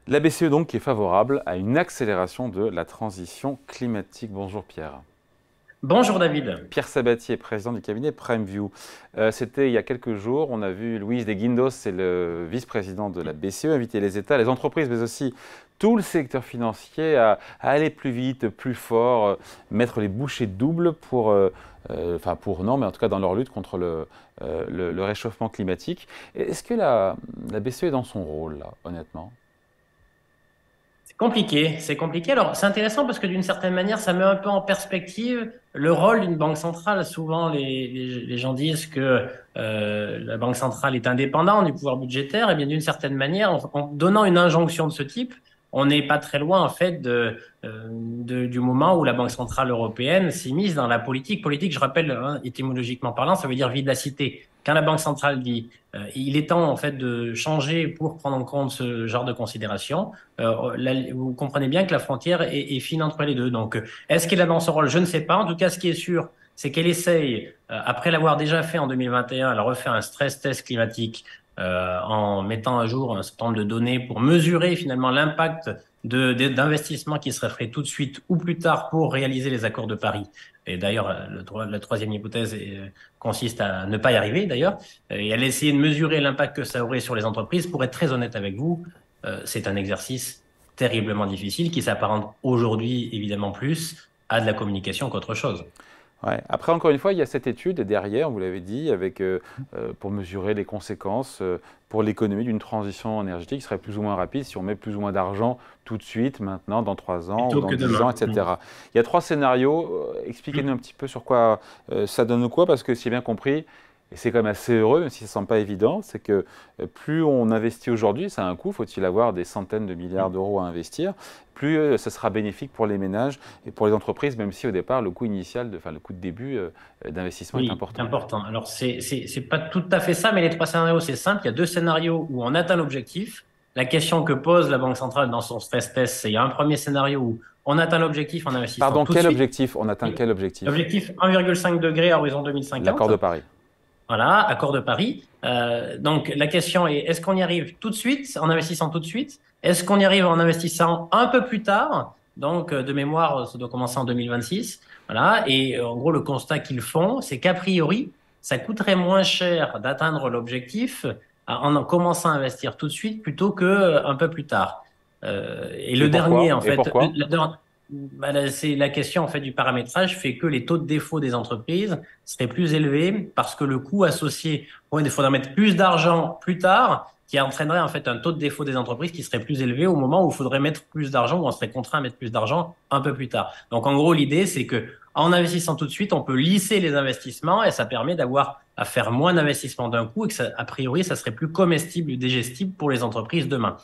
La BCE donc qui est favorable à une accélération de la transition climatique. Bonjour Pierre. Bonjour David. Pierre Sabatier, président du cabinet PrimeView. C'était il y a quelques jours, on a vu Luis de Guindos, c'est le vice-président de la BCE, inviter les États, les entreprises, mais aussi tout le secteur financier à aller plus vite, plus fort, mettre les bouchées doubles non, mais en tout cas dans leur lutte contre le réchauffement climatique. Est-ce que la BCE est dans son rôle, là, honnêtement? C'est compliqué, c'est compliqué. Alors, c'est intéressant parce que d'une certaine manière, ça met un peu en perspective le rôle d'une banque centrale. Souvent, les gens disent que la banque centrale est indépendante du pouvoir budgétaire. Et bien, d'une certaine manière, en donnant une injonction de ce type, on n'est pas très loin, en fait, du moment où la Banque centrale européenne s'est mise dans la politique. Politique, je rappelle, hein, étymologiquement parlant, ça veut dire vivacité. Quand la Banque centrale dit il est temps, en fait, de changer pour prendre en compte ce genre de considérations, vous comprenez bien que la frontière est fine entre les deux. Donc, est-ce qu'elle a dans ce rôle? Je ne sais pas. En tout cas, ce qui est sûr, c'est qu'elle essaye, après l'avoir déjà fait en 2021, elle a refait un stress test climatique en mettant à jour un certain nombre de données pour mesurer finalement l'impact d'investissements qui seraient faits tout de suite ou plus tard pour réaliser les accords de Paris. Et d'ailleurs, la troisième hypothèse consiste à ne pas y arriver d'ailleurs. Et elle a essayé de mesurer l'impact que ça aurait sur les entreprises. Pour être très honnête avec vous, c'est un exercice terriblement difficile qui s'apparente aujourd'hui évidemment plus à de la communication qu'autre chose. Ouais. Après, encore une fois, il y a cette étude derrière, vous l'avez dit, pour mesurer les conséquences pour l'économie d'une transition énergétique qui serait plus ou moins rapide si on met plus ou moins d'argent tout de suite, maintenant, dans 3 ans ou Plutôt dans que 10 ans, demain. etc. Il y a 3 scénarios. Expliquez-nous un petit peu sur quoi ça donne quoi, parce que si j'ai bien compris, et c'est quand même assez heureux, même si ça ne semble pas évident, c'est que plus on investit aujourd'hui, ça a un coût, faut-il avoir des centaines de milliards d'euros à investir, plus ça sera bénéfique pour les ménages et pour les entreprises, même si au départ, le coût initial, le coût de début d'investissement est Oui, c'est important. important. Alors, c'est pas tout à fait ça, mais les trois scénarios, c'est simple. Il y a deux scénarios où on atteint l'objectif. La question que pose la Banque centrale dans son stress test, c'est il y a un premier scénario où on atteint l'objectif en investissant Pardon, tout de quel suite. objectif? On atteint quel objectif? L'objectif 1,5 degré à horizon L'accord 2050. de Paris. Voilà, accord de Paris. Donc, la question est, est-ce qu'on y arrive tout de suite, en investissant tout de suite? Est-ce qu'on y arrive en investissant un peu plus tard? Donc, de mémoire, ça doit commencer en 2026. Voilà. Et en gros, le constat qu'ils font, c'est qu'a priori, ça coûterait moins cher d'atteindre l'objectif en commençant à investir tout de suite plutôt que un peu plus tard. Et Et le dernier, pourquoi? en Et fait, pourquoi? c'est la question en fait du paramétrage fait que les taux de défaut des entreprises seraient plus élevés parce que le coût associé, ouais, il faudra mettre plus d'argent plus tard, qui entraînerait en fait un taux de défaut des entreprises qui serait plus élevé au moment où il faudrait mettre plus d'argent, où on serait contraint à mettre plus d'argent un peu plus tard. Donc en gros, l'idée, c'est que en investissant tout de suite, on peut lisser les investissements et ça permet d'avoir à faire moins d'investissements d'un coup et que ça, a priori, ça serait plus comestible et digestible pour les entreprises demain.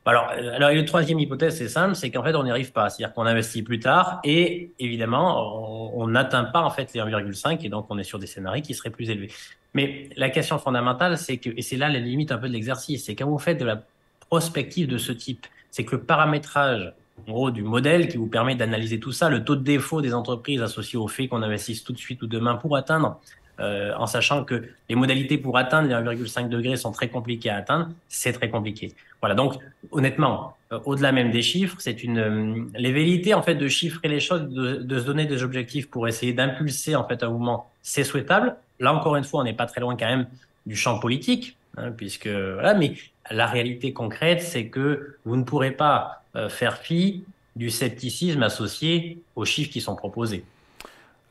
Alors, une troisième hypothèse, c'est simple, c'est qu'en fait, on n'y arrive pas. C'est-à-dire qu'on investit plus tard et évidemment, on n'atteint pas en fait les 1,5 et donc on est sur des scénarios qui seraient plus élevés. Mais la question fondamentale, c'est que, et c'est là la limite un peu de l'exercice, c'est quand vous faites de la prospective de ce type, c'est que le paramétrage, en gros, du modèle qui vous permet d'analyser tout ça, le taux de défaut des entreprises associé au fait qu'on investisse tout de suite ou demain pour atteindre, en sachant que les modalités pour atteindre les 1,5 degrés sont très compliquées à atteindre, c'est très compliqué. Voilà, donc honnêtement, au-delà même des chiffres, c'est les velléités en fait de chiffrer les choses, de se donner des objectifs pour essayer d'impulser en fait un mouvement, c'est souhaitable. Là encore une fois, on n'est pas très loin quand même du champ politique, hein, puisque voilà, mais la réalité concrète, c'est que vous ne pourrez pas faire fi du scepticisme associé aux chiffres qui sont proposés.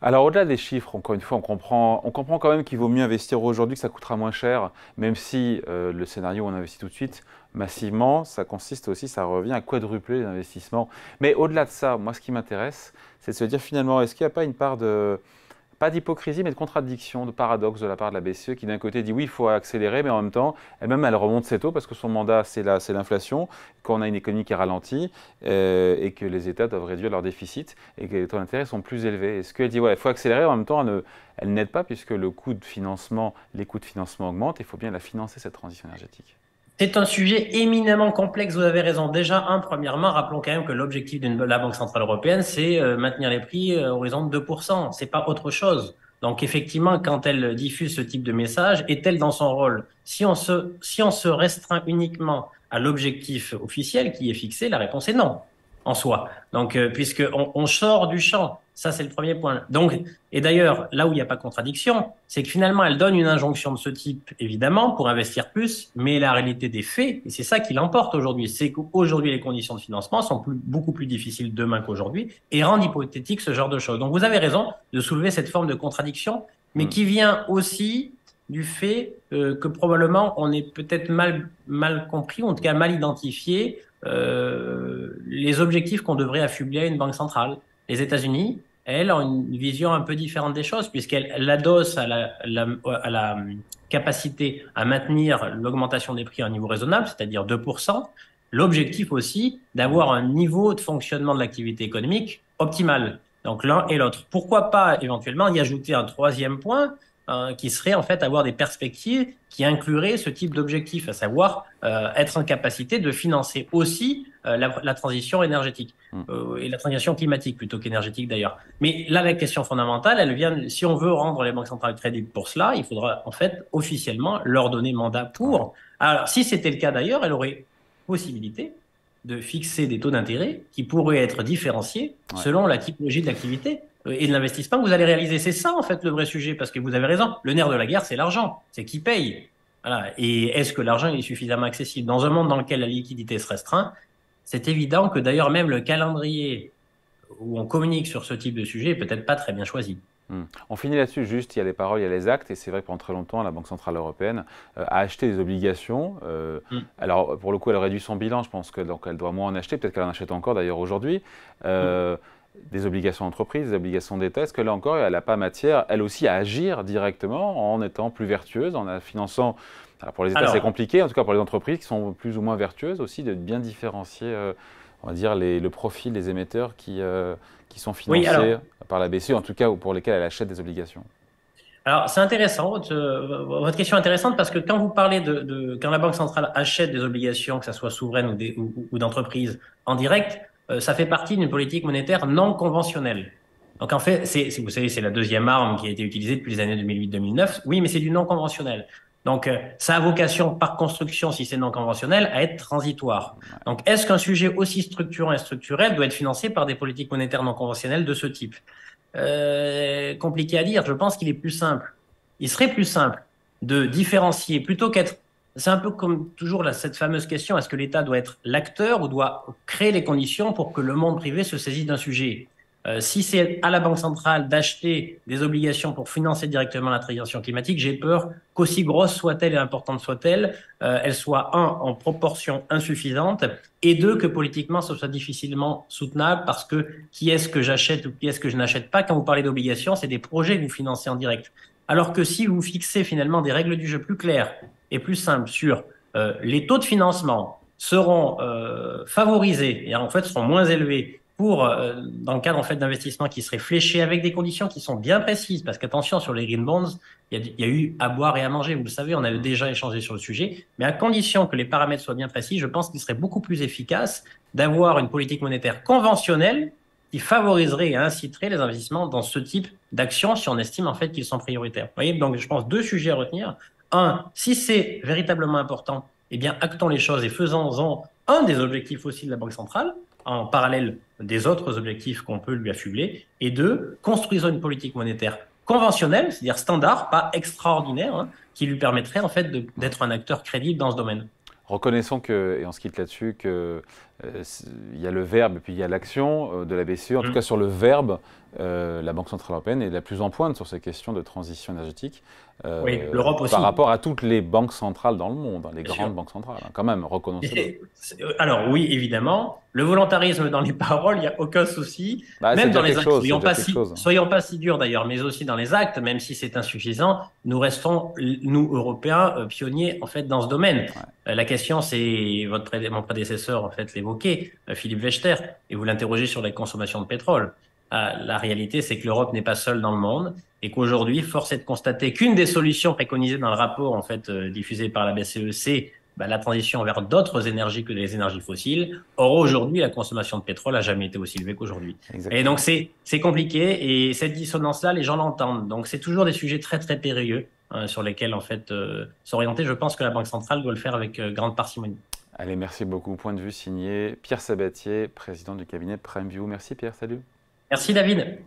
Alors au-delà des chiffres, encore une fois, on comprend quand même qu'il vaut mieux investir aujourd'hui, que ça coûtera moins cher, même si le scénario où on investit tout de suite massivement, ça consiste aussi, ça revient à quadrupler les investissements. Mais au-delà de ça, moi ce qui m'intéresse, c'est de se dire finalement, est-ce qu'il n'y a pas une part de, pas d'hypocrisie, mais de contradiction, de paradoxe de la part de la BCE qui d'un côté dit oui, il faut accélérer, mais en même temps, elle-même, elle remonte ses taux parce que son mandat, c'est l'inflation, qu'on a une économie qui ralentit et que les États doivent réduire leur déficit et que les taux d'intérêt sont plus élevés. Est-ce qu'elle dit ouais, il faut accélérer, en même temps, elle n'aide pas puisque le coût de financement, les coûts de financement augmentent et il faut bien la financer, cette transition énergétique. C'est un sujet éminemment complexe, vous avez raison. Déjà, premièrement, rappelons quand même que l'objectif de la Banque Centrale Européenne, c'est maintenir les prix à horizon de 2%. C'est pas autre chose. Donc effectivement, quand elle diffuse ce type de message, est-elle dans son rôle? Si on se restreint uniquement à l'objectif officiel qui est fixé, la réponse est non, en soi. Donc, puisque on sort du champ, ça c'est le premier point. Donc, et d'ailleurs, là où il n'y a pas de contradiction, c'est que finalement, elle donne une injonction de ce type, évidemment, pour investir plus, mais la réalité des faits, et c'est ça qui l'emporte aujourd'hui, c'est qu'aujourd'hui, les conditions de financement sont beaucoup plus difficiles demain qu'aujourd'hui, et rendent hypothétique ce genre de choses. Donc, vous avez raison de soulever cette forme de contradiction, mais qui vient aussi du fait que probablement on est peut-être mal compris, ou en tout cas mal identifié, les objectifs qu'on devrait affubler à une banque centrale. Les États-Unis, elles, ont une vision un peu différente des choses, puisqu'elles l'adossent à la capacité à maintenir l'augmentation des prix à un niveau raisonnable, c'est-à-dire 2%. L'objectif aussi d'avoir un niveau de fonctionnement de l'activité économique optimal. Donc l'un et l'autre. Pourquoi pas éventuellement y ajouter un troisième point qui serait en fait avoir des perspectives qui incluraient ce type d'objectif, à savoir être en capacité de financer aussi la transition énergétique et la transition climatique plutôt qu'énergétique d'ailleurs. Mais là, la question fondamentale, elle vient, si on veut rendre les banques centrales crédibles pour cela, il faudra en fait officiellement leur donner mandat pour. Alors, si c'était le cas d'ailleurs, elle aurait possibilité de fixer des taux d'intérêt qui pourraient être différenciés selon la typologie de l'activité et de l'investissement que vous allez réaliser. C'est ça, en fait, le vrai sujet, parce que vous avez raison. Le nerf de la guerre, c'est l'argent. C'est qui paye. Voilà. Et est-ce que l'argent est suffisamment accessible? Dans un monde dans lequel la liquidité se restreint, c'est évident que d'ailleurs, même le calendrier où on communique sur ce type de sujet est peut-être pas très bien choisi. On finit là-dessus, juste, il y a les paroles, il y a les actes, et c'est vrai que pendant très longtemps, la Banque Centrale Européenne a acheté des obligations. Alors, pour le coup, elle a réduit son bilan, je pense qu'elle doit moins en acheter, peut-être qu'elle en achète encore d'ailleurs aujourd'hui. Des obligations d'entreprise, des obligations d'État, est-ce que là encore, elle n'a pas matière, elle aussi, à agir directement en étant plus vertueuse, en finançant. Alors pour les États, c'est compliqué, en tout cas pour les entreprises qui sont plus ou moins vertueuses aussi, de bien différencier, on va dire, le profil des émetteurs qui sont financés par la BCE, en tout cas, ou pour lesquels elle achète des obligations. Alors, c'est intéressant, votre question est intéressante parce que quand vous parlez quand la Banque centrale achète des obligations, que ce soit souveraines ou d'entreprises en direct, ça fait partie d'une politique monétaire non conventionnelle. Donc, en fait, vous savez, c'est la deuxième arme qui a été utilisée depuis les années 2008-2009. Oui, mais c'est du non conventionnel. Donc, ça a vocation, par construction, si c'est non conventionnel, à être transitoire. Donc, est-ce qu'un sujet aussi structurant et structurel doit être financé par des politiques monétaires non conventionnelles de ce type? Compliqué à dire. Je pense qu'il est plus simple. Il serait plus simple de différencier plutôt qu'être. C'est un peu comme toujours cette fameuse question, est-ce que l'État doit être l'acteur ou doit créer les conditions pour que le monde privé se saisisse d'un sujet? Si c'est à la Banque centrale d'acheter des obligations pour financer directement la transition climatique, j'ai peur qu'aussi grosse soit-elle et importante soit-elle, elle soit, un, en proportion insuffisante, et deux, que politiquement, ce soit difficilement soutenable parce que qui est-ce que j'achète ou qui est-ce que je n'achète pas? Quand vous parlez d'obligations, c'est des projets que vous financez en direct. Alors que si vous fixez finalement des règles du jeu plus claires et plus simples sur les taux de financement seront favorisés et en fait seront moins élevés dans le cadre en fait d'investissements qui seraient fléchés avec des conditions qui sont bien précises, parce qu'attention, sur les green bonds, il y a eu à boire et à manger, vous le savez, on avait déjà échangé sur le sujet, mais à condition que les paramètres soient bien précis, je pense qu'il serait beaucoup plus efficace d'avoir une politique monétaire conventionnelle qui favoriserait et inciterait les investissements dans ce type d'actions si on estime en fait qu'ils sont prioritaires. Vous voyez, donc je pense deux sujets à retenir. Un, si c'est véritablement important, eh bien actons les choses et faisons-en un des objectifs aussi de la Banque centrale, en parallèle des autres objectifs qu'on peut lui affubler, et deux, construisons une politique monétaire conventionnelle, c'est-à-dire standard, pas extraordinaire, hein, qui lui permettrait en fait d'être un acteur crédible dans ce domaine. Reconnaissons que, et on se quitte là-dessus, qu'il y a le verbe et puis il y a l'action de la BCE. En tout cas, sur le verbe, la Banque Centrale Européenne est la plus en pointe sur ces questions de transition énergétique. Oui, l'Europe aussi. Par rapport à toutes les banques centrales dans le monde, les grandes banques centrales, quand même, reconnaissez-le. Alors oui, évidemment, le volontarisme dans les paroles, il n'y a aucun souci. Même dans les actes, soyons pas si durs d'ailleurs, mais aussi dans les actes, même si c'est insuffisant, nous restons, nous, Européens, pionniers en fait dans ce domaine. La question, c'est, mon prédécesseur en fait l'évoquait, Philippe Wechter, et vous l'interrogez sur la consommation de pétrole. La réalité, c'est que l'Europe n'est pas seule dans le monde et qu'aujourd'hui, force est de constater qu'une des solutions préconisées dans le rapport en fait diffusé par la BCE, c'est la transition vers d'autres énergies que les énergies fossiles. Or, aujourd'hui, la consommation de pétrole n'a jamais été aussi élevée qu'aujourd'hui. Et Exactement. donc, c'est compliqué et cette dissonance-là, les gens l'entendent. Donc, c'est toujours des sujets très, très périlleux sur lesquels, en fait, s'orienter. Je pense que la Banque centrale doit le faire avec grande parcimonie. Allez, merci beaucoup. Point de vue signé Pierre Sabatier, président du cabinet PrimeView. Merci Pierre, salut. Merci, David.